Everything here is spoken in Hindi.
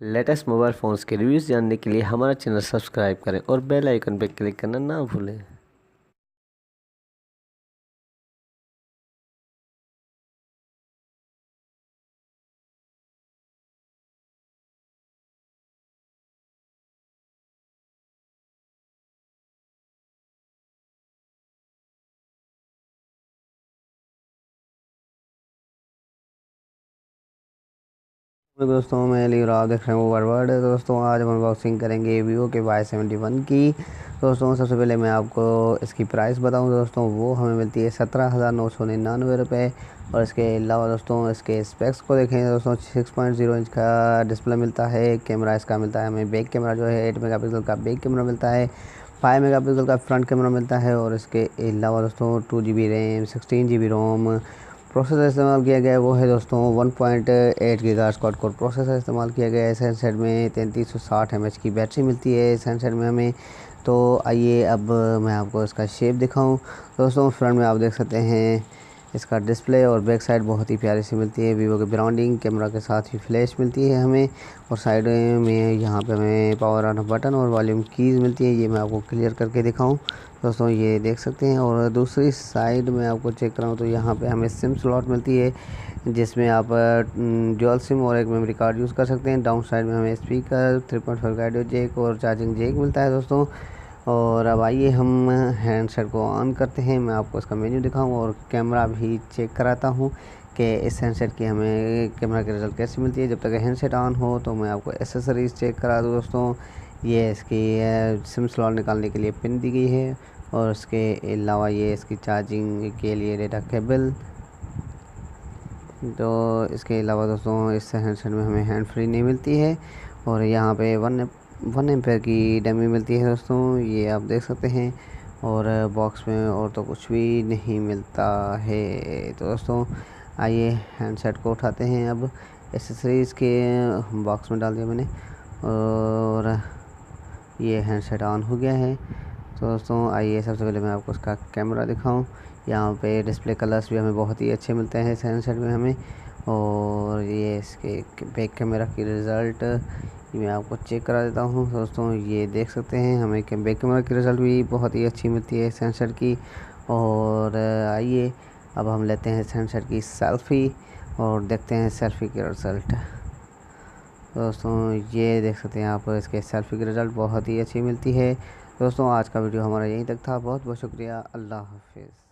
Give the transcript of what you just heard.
लेटेस्ट मोबाइल फ़ोन्स के रिव्यूज़ जानने के लिए हमारा चैनल सब्सक्राइब करें और बेल आइकन पर क्लिक करना ना भूलें। दोस्तों मैं अली और आप देख रहे हैं मोबाइल वर्ल्ड। दोस्तों आज हम अनबॉक्सिंग करेंगे वीवो के Y71 की। दोस्तों सबसे पहले मैं आपको इसकी प्राइस बताऊं दोस्तों, वो हमें मिलती है 17,999 रुपये। और इसके अलावा दोस्तों इसके स्पेक्स को देखें दोस्तों, 6.0 इंच का डिस्प्ले मिलता है। कैमरा इसका मिलता है हमें, बैक कैमरा जो है 8 मेगापिक्सल का बैक कैमरा मिलता है, 5 मेगापिक्सल का फ्रंट कैमरा मिलता है। और इसके अलावा दोस्तों 2 GB रैम, 16 GB रोम। प्रोसेसर इस्तेमाल किया गया है वो है दोस्तों 1.8 गीगाहर्ट्ज़ क्वाड कोर प्रोसेसर इस्तेमाल किया गया है। इस हैंडसेट में 3360 mAh की बैटरी मिलती है इस हैंडसेट में हमें। तो आइए अब मैं आपको इसका शेप दिखाऊं। दोस्तों फ्रंट में आप देख सकते हैं इसका डिस्प्ले और बैक साइड बहुत ही प्यारी सी मिलती है। वीवो के ब्रांडिंग कैमरा के साथ ही फ्लैश मिलती है हमें। और साइड में यहाँ पे हमें पावर ऑन बटन और वॉल्यूम कीज़ मिलती है। ये मैं आपको क्लियर करके दिखाऊं दोस्तों, ये देख सकते हैं। और दूसरी साइड में आपको चेक कराऊँ तो यहाँ पे हमें सिम स्लॉट मिलती है, जिसमें आप डुअल सिम और एक मेमोरी कार्ड यूज़ कर सकते हैं। डाउन साइड में हमें स्पीकर, 3.5 का ऑडियो जैक और चार्जिंग जैक मिलता है दोस्तों। और अब आइए हम हैंडसेट को ऑन करते हैं, मैं आपको इसका मेन्यू दिखाऊँ और कैमरा भी चेक कराता हूँ कि इस हैंडसेट की हमें कैमरा की रिज़ल्ट कैसी मिलती है। जब तक हैंडसेट ऑन हो तो मैं आपको एसेसरीज़ चेक करा दूँ दोस्तों। ये इसकी सिम स्लॉट निकालने के लिए पिन दी गई है। और इसके अलावा ये इसकी चार्जिंग के लिए डेटा केबल। तो इसके अलावा दोस्तों इस हैंडसेट में हमें हैंड फ्री नहीं मिलती है। और यहाँ पे 1 एम्पेयर की डमी मिलती है दोस्तों, ये आप देख सकते हैं। और बॉक्स में और तो कुछ भी नहीं मिलता है। तो दोस्तों आइए हैंडसेट को उठाते हैं। अब एसेसरीज़ के बॉक्स में डाल दिया मैंने और ये हैंडसेट ऑन हो गया है। तो दोस्तों आइए सबसे पहले मैं आपको उसका कैमरा दिखाऊं। यहाँ पे डिस्प्ले कलर्स भी हमें बहुत ही अच्छे मिलते हैं इस हैंडसेट में हमें। और ये इसके बैक कैमरा की रिज़ल्ट मैं आपको चेक करा देता हूँ दोस्तों। ये देख सकते हैं हमें बैक कैमरा की रिज़ल्ट भी बहुत ही अच्छी मिलती है इस हैंडसेट की। और आइए अब हम लेते हैं इस हैंडसेट की सेल्फ़ी और देखते हैं सेल्फ़ी के रिज़ल्ट। दोस्तों ये देख सकते हैं आप, इसके सेल्फ़ी की रिज़ल्ट बहुत ही अच्छी मिलती है। दोस्तों आज का वीडियो हमारा यहीं तक था। बहुत बहुत शुक्रिया। अल्लाह हाफ़िज़।